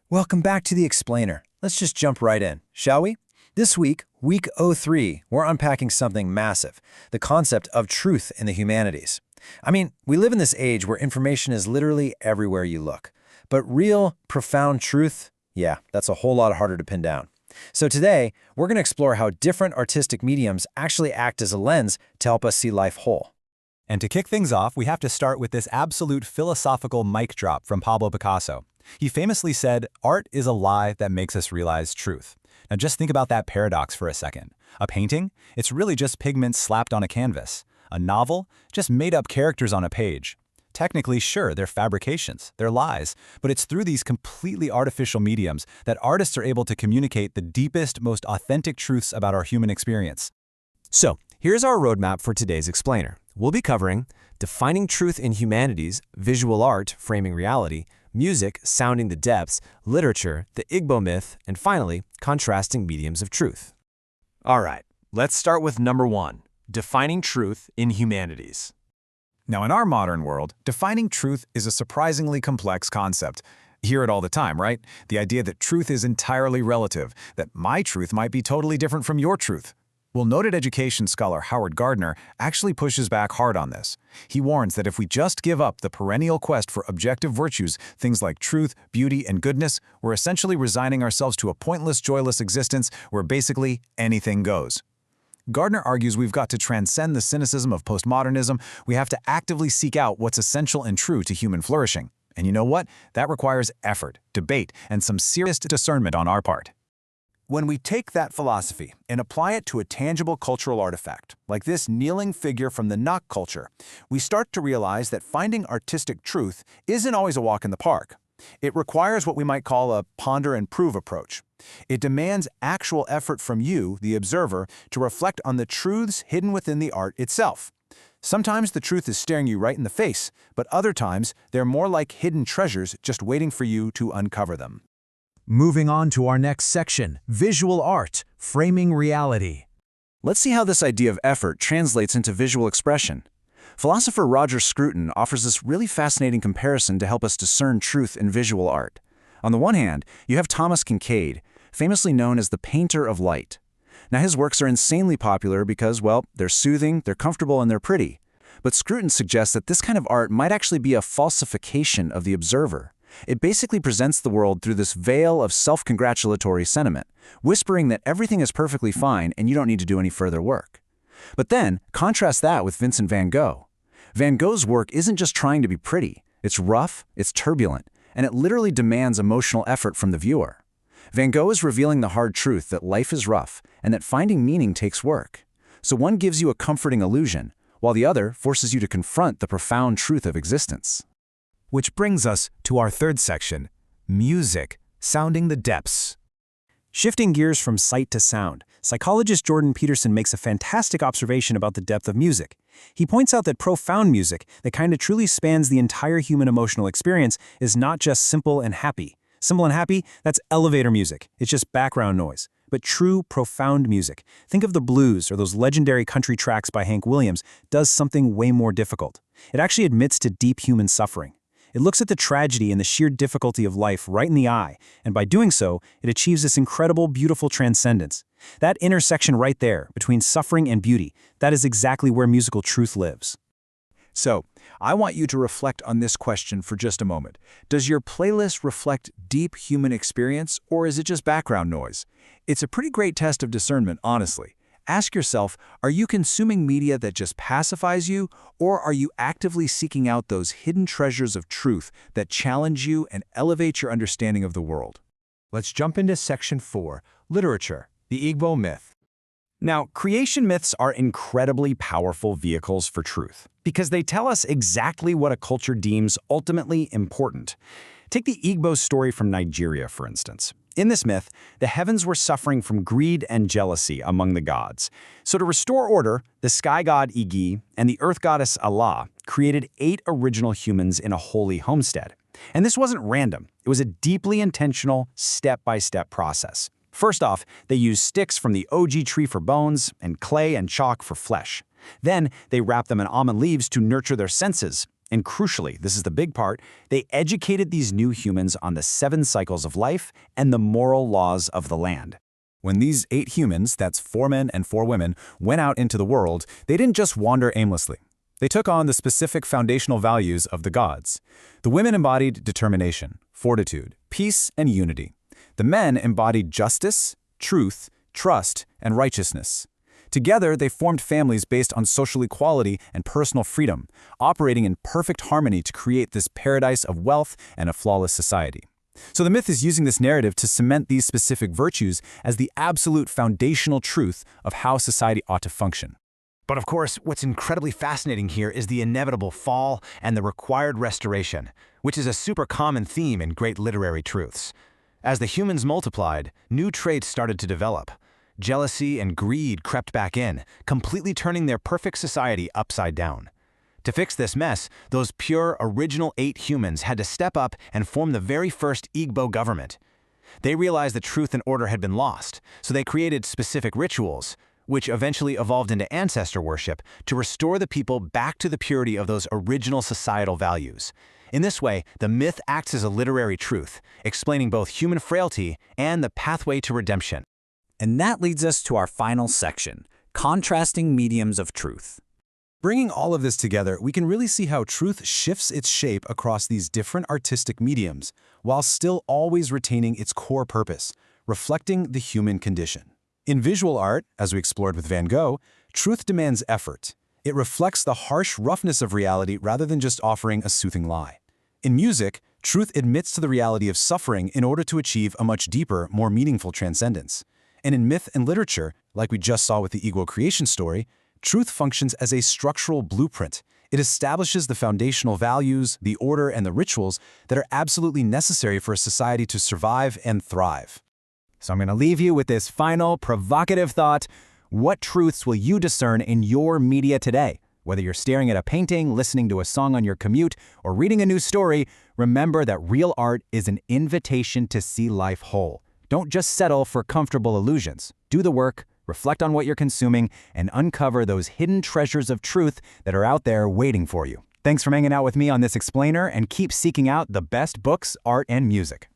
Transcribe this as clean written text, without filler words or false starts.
Welcome back to The Explainer. Let's just jump right in, shall we? This week, week '03, we're unpacking something massive, the concept of truth in the humanities. I mean, we live in this age where information is literally everywhere you look. But real, profound truth, yeah, that's a whole lot harder to pin down. So today, we're going to explore how different artistic mediums actually act as a lens to help us see life whole. And to kick things off, we have to start with this absolute philosophical mic drop from Pablo Picasso. He famously said, "Art is a lie that makes us realize truth." Now just think about that paradox for a second. A painting? It's really just pigment slapped on a canvas. A novel? Just made-up characters on a page. Technically, sure, they're fabrications, they're lies, but it's through these completely artificial mediums that artists are able to communicate the deepest, most authentic truths about our human experience. So, here's our roadmap for today's Explainer. We'll be covering defining truth in humanities, visual art, framing reality, music, sounding the depths, literature, the Igbo myth, and finally, contrasting mediums of truth. All right, let's start with number 1, defining truth in humanities. Now, in our modern world, defining truth is a surprisingly complex concept. You hear it all the time, right? The idea that truth is entirely relative, that my truth might be totally different from your truth. Well, noted education scholar Howard Gardner actually pushes back hard on this. He warns that if we just give up the perennial quest for objective virtues, things like truth, beauty, and goodness, we're essentially resigning ourselves to a pointless, joyless existence where basically anything goes. Gardner argues we've got to transcend the cynicism of postmodernism. We have to actively seek out what's essential and true to human flourishing. And you know what? That requires effort, debate, and some serious discernment on our part. When we take that philosophy and apply it to a tangible cultural artifact, like this kneeling figure from the Nok culture, we start to realize that finding artistic truth isn't always a walk in the park. It requires what we might call a ponder and prove approach. It demands actual effort from you, the observer, to reflect on the truths hidden within the art itself. Sometimes the truth is staring you right in the face, but other times they're more like hidden treasures just waiting for you to uncover them. Moving on to our next section, visual art, framing reality. Let's see how this idea of effort translates into visual expression. Philosopher Roger Scruton offers this really fascinating comparison to help us discern truth in visual art. On the one hand, you have Thomas Kinkade, famously known as the painter of light. Now his works are insanely popular because, well, they're soothing, they're comfortable, and they're pretty. But Scruton suggests that this kind of art might actually be a falsification of the observer. It basically presents the world through this veil of self-congratulatory sentiment, whispering that everything is perfectly fine and you don't need to do any further work. But then, contrast that with Vincent van Gogh. Van Gogh's work isn't just trying to be pretty. It's rough, it's turbulent, and it literally demands emotional effort from the viewer. Van Gogh is revealing the hard truth that life is rough and that finding meaning takes work. So one gives you a comforting illusion, while the other forces you to confront the profound truth of existence. Which brings us to our third section, music, sounding the depths. Shifting gears from sight to sound, psychologist Jordan Peterson makes a fantastic observation about the depth of music. He points out that profound music, that kind of truly spans the entire human emotional experience, is not just simple and happy. Simple and happy, that's elevator music. It's just background noise. But true, profound music, think of the blues or those legendary country tracks by Hank Williams, does something way more difficult. It actually admits to deep human suffering. It looks at the tragedy and the sheer difficulty of life right in the eye, and by doing so, it achieves this incredible, beautiful transcendence. That intersection right there, between suffering and beauty, that is exactly where musical truth lives. So, I want you to reflect on this question for just a moment. Does your playlist reflect deep human experience, or is it just background noise? It's a pretty great test of discernment, honestly. Ask yourself, are you consuming media that just pacifies you, or are you actively seeking out those hidden treasures of truth that challenge you and elevate your understanding of the world? Let's jump into section 4, literature, the Igbo myth. Now, creation myths are incredibly powerful vehicles for truth because they tell us exactly what a culture deems ultimately important. Take the Igbo story from Nigeria, for instance. In this myth, the heavens were suffering from greed and jealousy among the gods. So to restore order, the sky god Igi and the earth goddess Allah created 8 original humans in a holy homestead. And this wasn't random. It was a deeply intentional, step-by-step process. First off, they used sticks from the OG tree for bones and clay and chalk for flesh. Then they wrapped them in almond leaves to nurture their senses. And crucially, this is the big part, they educated these new humans on the 7 cycles of life and the moral laws of the land. When these 8 humans, that's 4 men and 4 women, went out into the world, they didn't just wander aimlessly. They took on the specific foundational values of the gods. The women embodied determination, fortitude, peace, and unity. The men embodied justice, truth, trust, and righteousness. Together, they formed families based on social equality and personal freedom, operating in perfect harmony to create this paradise of wealth and a flawless society. So the myth is using this narrative to cement these specific virtues as the absolute foundational truth of how society ought to function. But of course, what's incredibly fascinating here is the inevitable fall and the required restoration, which is a super common theme in great literary truths. As the humans multiplied, new traits started to develop. Jealousy and greed crept back in, completely turning their perfect society upside down. To fix this mess, those pure, original 8 humans had to step up and form the very first Igbo government. They realized that truth and order had been lost, so they created specific rituals, which eventually evolved into ancestor worship, to restore the people back to the purity of those original societal values. In this way, the myth acts as a literary truth, explaining both human frailty and the pathway to redemption. And that leads us to our final section, contrasting mediums of truth. Bringing all of this together, we can really see how truth shifts its shape across these different artistic mediums, while still always retaining its core purpose, reflecting the human condition. In visual art, as we explored with Van Gogh, truth demands effort. It reflects the harsh roughness of reality rather than just offering a soothing lie. In music, truth admits to the reality of suffering in order to achieve a much deeper, more meaningful transcendence. And in myth and literature, like we just saw with the Igbo creation story, truth functions as a structural blueprint. It establishes the foundational values, the order, and the rituals that are absolutely necessary for a society to survive and thrive. So I'm going to leave you with this final, provocative thought. What truths will you discern in your media today? Whether you're staring at a painting, listening to a song on your commute, or reading a new story, remember that real art is an invitation to see life whole. Don't just settle for comfortable illusions. Do the work, reflect on what you're consuming, and uncover those hidden treasures of truth that are out there waiting for you. Thanks for hanging out with me on this explainer, and keep seeking out the best books, art, and music.